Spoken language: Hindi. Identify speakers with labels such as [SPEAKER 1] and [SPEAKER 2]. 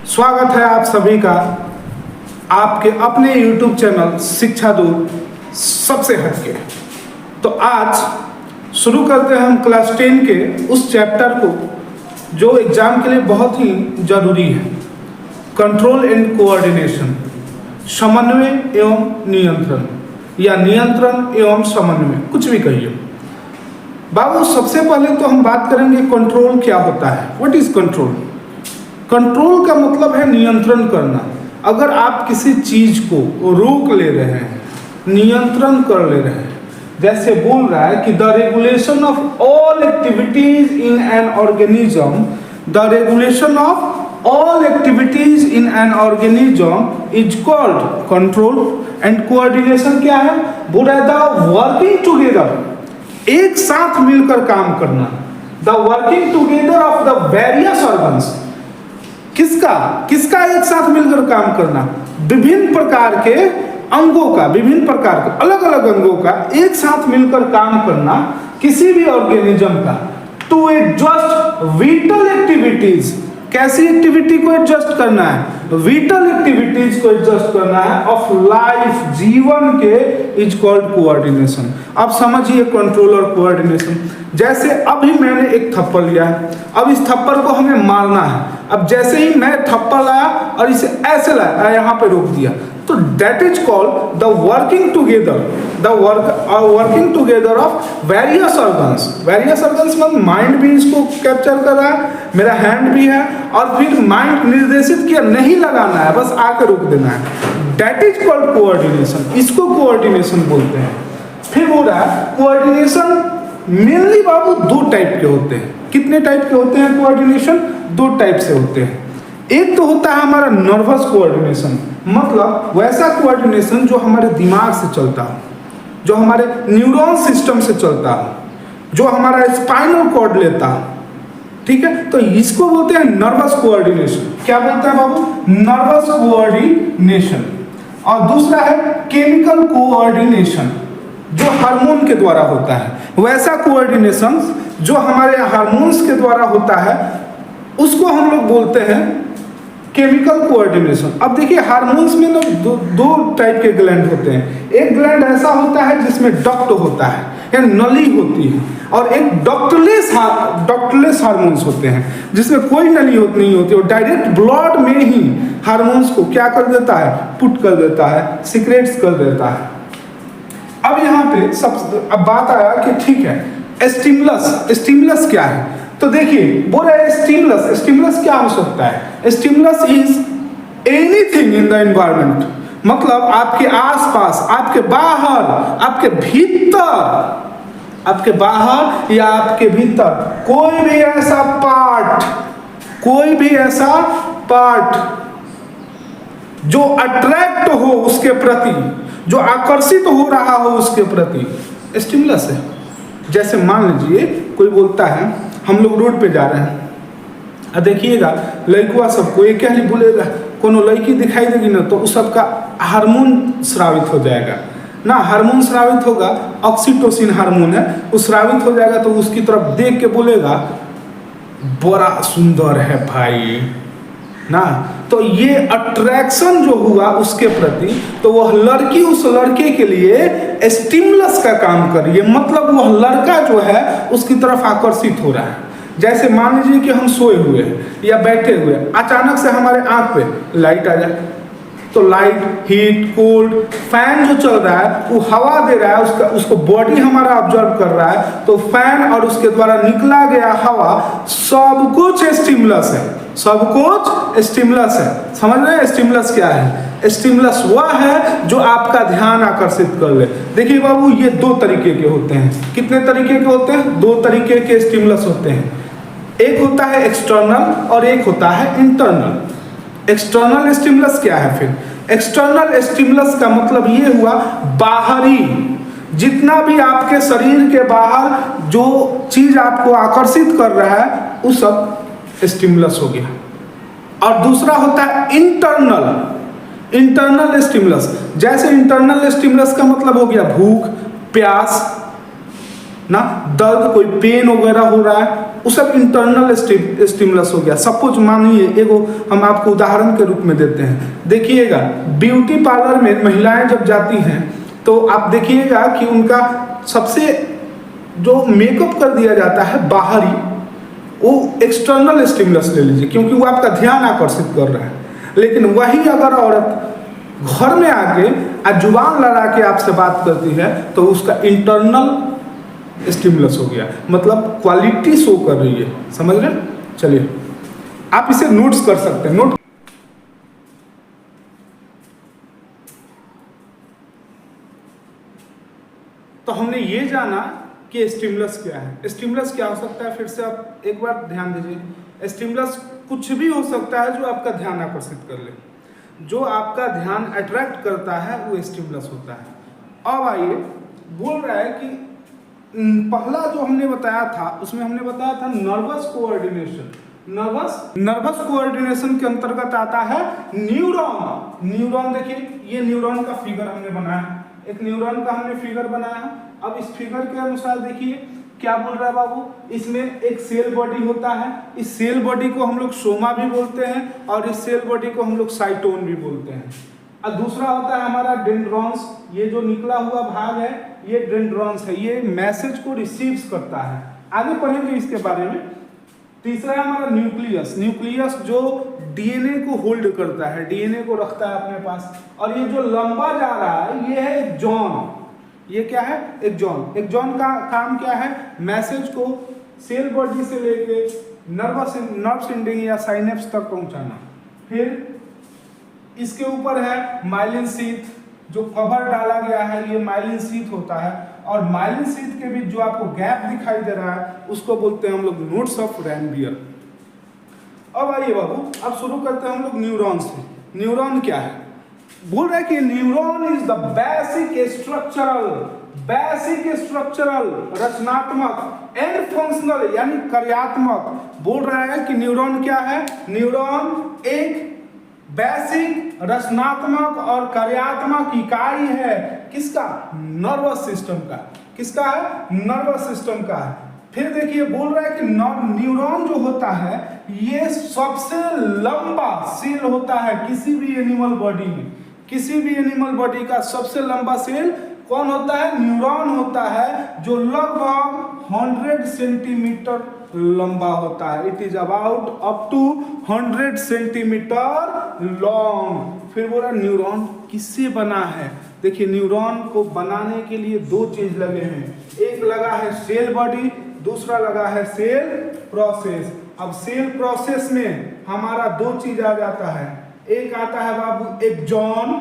[SPEAKER 1] स्वागत है आप सभी का आपके अपने YouTube चैनल शिक्षा दूत सबसे हटके। तो आज शुरू करते हैं हम क्लास 10 के उस चैप्टर को जो एग्जाम के लिए बहुत ही जरूरी है, कंट्रोल एंड कोऑर्डिनेशन, समन्वय एवं नियंत्रण या नियंत्रण एवं समन्वय, कुछ भी कहिए। बाबू सबसे पहले तो हम बात करेंगे कंट्रोल क्या होता है। What is control? कंट्रोल का मतलब है नियंत्रण करना। अगर आप किसी चीज को रोक ले रहे हैं, नियंत्रण कर ले रहे हैं, जैसे बोल रहा है कि the regulation of all activities in an organism, the regulation of all activities in an organism is called control. And coordination क्या है? बोल रहा है द वर्किंग टुगेदर, एक साथ मिलकर काम करना, the working together of the various organs. किसका एक साथ मिलकर काम करना? विभिन्न प्रकार के अंगों का, विभिन्न प्रकार के अलग अलग अंगों का एक साथ मिलकर काम करना किसी भी ऑर्गेनिज्म का, टू एडजस्ट विटल एक्टिविटीज। कैसी एक्टिविटी को एडजस्ट करना है? विटल एक्टिविटीज को एडजस्ट करना है ऑफ लाइफ, जीवन के, इज कॉल्ड कोऑर्डिनेशन। अब समझिए कंट्रोल और कोऑर्डिनेशन। जैसे अभी मैंने एक थप्पड़ लिया है, अब इस थप्पड़ को हमें मारना है। अब जैसे ही मैं थप्पड़ लाया और इसे ऐसे लाया, यहाँ पे रोक दिया, तो that is called the working together, working together of various organs. Various organs मतलब माइंड भी इसको कैप्चर कर रहा है, मेरा हैंड भी है, और फिर माइंड निर्देशित किया, नहीं लगाना है, बस आकर रोक देना है। That is called coordination. इसको कोऑर्डिनेशन बोलते हैं। फिर बोल रहा है कोऑर्डिनेशन मेनली बाबू दो टाइप के होते हैं। कितने टाइप के होते हैं कोऑर्डिनेशन? दो टाइप से होते हैं। एक तो होता है हमारा नर्वस कोऑर्डिनेशन, मतलब वैसा कोऑर्डिनेशन जो हमारे दिमाग से चलता हो, जो हमारे न्यूरॉन सिस्टम से चलता हो, जो हमारा स्पाइनल कॉर्ड लेता हो, ठीक है। तो इसको बोलते हैं नर्वस कोऑर्डिनेशन। क्या बोलते हैं बाबू? Nervous coordination. और दूसरा है केमिकल कोऑर्डिनेशन, जो हार्मोन के द्वारा होता है। वैसा कोऑर्डिनेशन जो हमारे हार्मोन्स के द्वारा होता है उसको हम लोग बोलते हैं केमिकल कोऑर्डिनेशन। अब देखिए हार्मोन्स में ना दो टाइप के ग्लैंड होते हैं। एक ग्लैंड ऐसा होता है जिसमें डक्ट होता है या नली होती है, और एक डक्टलेस हार्मोन्स होते हैं जिसमें कोई नली नहीं होती, और डायरेक्ट ब्लड में ही हार्मोन्स को क्या कर देता है? पुट कर देता है, सीक्रेट्स कर देता है। अब यहाँ पे अब बात आया कि ठीक है स्टिमुलस क्या है? तो देखिए बोल रहे हैं स्टिमुलस क्या हो सकता है? Stimulus is anything in the environment, मतलब आपके आसपास, आपके बाहर, आपके बाहर या आपके भीतर कोई भी ऐसा पार्ट जो अट्रैक्ट हो उसके प्रति, जो आकर्षित हो रहा हो उसके प्रति, स्टिमुलस है। जैसे मान लीजिए कोई बोलता है, हम लोग रोड पे जा रहे हैं, देखिएगा लड़कुआ सबको एक क्या नहीं बोलेगा, कोनो लड़की दिखाई देगी ना तो उस सबका हार्मोन स्रावित हो जाएगा ना। हार्मोन स्रावित होगा, ऑक्सीटोसिन हार्मोन है, वो स्रावित हो जाएगा तो उसकी तरफ देख के बोलेगा बड़ा सुंदर है भाई ना। तो ये अट्रैक्शन जो हुआ उसके प्रति, तो वह लड़की उस लड़के के लिए स्टिमुलस का काम कर रही है, मतलब वह लड़का जो है उसकी तरफ आकर्षित हो रहा है। जैसे मान लीजिए कि हम सोए हुए हैं या बैठे हुए, अचानक से हमारे आंख पे लाइट आ जाए, तो लाइट, हीट, कोल्ड, फैन जो चल रहा है वो हवा दे रहा है, उसको बॉडी हमारा ऑब्जर्व कर रहा है, तो फैन और उसके द्वारा निकला गया हवा सब कुछ स्टिमुलस है, सब कुछ स्टिमुलस है। समझ रहे हैं स्टिमुलस क्या है? स्टिमुलस वह है जो आपका ध्यान आकर्षित कर ले। देखिए बाबू ये दो तरीके के होते हैं। कितने तरीके के होते हैं? दो तरीके के स्टिमुलस होते हैं। एक होता है एक्सटर्नल और एक होता है इंटरनल। एक्सटर्नल स्टिमुलस क्या है? फिर एक्सटर्नल स्टिमुलस का मतलब ये हुआ बाहरी, जितना भी आपके शरीर के बाहर जो चीज आपको आकर्षित कर रहा है वो सब स्टिमुलस हो गया। और दूसरा होता है इंटरनल स्टिमुलस। जैसे इंटरनल स्टिमुलस का मतलब हो गया भूख, प्यास, ना, दर्द कोई पेन वगैरह हो रहा है, वो सब इंटरनल स्टिमुलस हो गया। सपोज मानिए एगो हम आपको उदाहरण के रूप में देते हैं, देखिएगा ब्यूटी पार्लर में महिलाएं जब जाती हैं तो आप देखिएगा कि उनका सबसे जो मेकअप कर दिया जाता है बाहरी, वो एक्सटर्नल स्टिमुलस ले लीजिए, क्योंकि वो आपका ध्यान आकर्षित कर रहा है। लेकिन वही अगर औरत घर में आके जुबान लड़ा के आपसे बात करती है तो उसका इंटरनल स्टिमुलस हो गया, मतलब क्वालिटी शो कर रही है। समझ रहे? चलिए आप इसे नोट्स कर सकते हैं। नोट तो हमने ये जाना कि स्टिमुलस क्या है। स्टिमुलस क्या हो सकता है, फिर से आप एक बार ध्यान दीजिए। स्टिमुलस कुछ भी हो सकता है जो आपका ध्यान आकर्षित कर ले, जो आपका ध्यान अट्रैक्ट करता है वो स्टिमुलस होता है। अब आइए, बोल रहा है कि पहला जो हमने बताया था उसमें हमने बताया था नर्वस कोऑर्डिनेशन। नर्वस कोऑर्डिनेशन के अंतर्गत आता है न्यूरॉन। न्यूरॉन देखिए, ये न्यूरॉन का फिगर हमने बनाया, एक न्यूरॉन का हमने फिगर बनाया। अब इस फिगर के अनुसार देखिए क्या बोल रहा है बाबू, इसमें एक सेल बॉडी होता है, इस सेल बॉडी को हम लोग सोमा भी बोलते हैं और इस सेल बॉडी को हम लोग साइटोन भी बोलते हैं। और दूसरा होता है हमारा डेंड्रॉन्स, ये जो निकला हुआ भाग है ये डेंड्रॉन्स है, ये मैसेज को रिसीव्स करता है। आगे पढ़ेंगे इसके बारे में। तीसरा है हमारा न्यूक्लियस। न्यूक्लियस जो डीएनए को होल्ड करता है, डीएनए को रखता है अपने पास। और ये जो लंबा जा रहा है ये है एक जॉन। ये क्या है? एक जॉन। एक जॉन का काम क्या है? मैसेज को सेल बॉडी से लेके नर्व एंडिंग या साइनेप्स तक पहुंचाना। फिर इसके ऊपर है माइलिन शीथ, जो कवर डाला गया है ये माइलिन शीथ होता है। और माइलिन शीथ के बीच जो आपको गैप दिखाई दे रहा है उसको बोलते हैं हम लोग नोड्स ऑफ रैनबियर। अब आइए बाबू, अब शुरू करते हैं हम लोग न्यूरॉन से। न्यूरॉन क्या है? बोल रहा है कि neuron is the basic structural रचनात्मक एंड फंक्शनल यानी कार्यात्मक। बोल रहा है कि न्यूरॉन क्या है? न्यूरॉन एक बेसिक रचनात्मक और कार्यात्मक इकाई है। किसका? नर्वस सिस्टम का। किसका है? नर्वस सिस्टम का है। फिर देखिए बोल रहा है कि न्यूरॉन जो होता है ये सबसे लंबा सेल होता है किसी भी एनिमल बॉडी में। किसी भी एनिमल बॉडी का सबसे लंबा सेल कौन होता है? न्यूरॉन होता है, जो लगभग 100 सेंटीमीटर लंबा होता है। It is about up to 100 centimetre long. फिर बोला न्यूरॉन किससे बना है? देखिए न्यूरॉन को बनाने के लिए दो चीज लगे हैं, एक लगा है सेल बॉडी, दूसरा लगा है सेल प्रोसेस। अब सेल प्रोसेस में हमारा दो चीज आ जाता है, एक आता है बाबू एक जॉन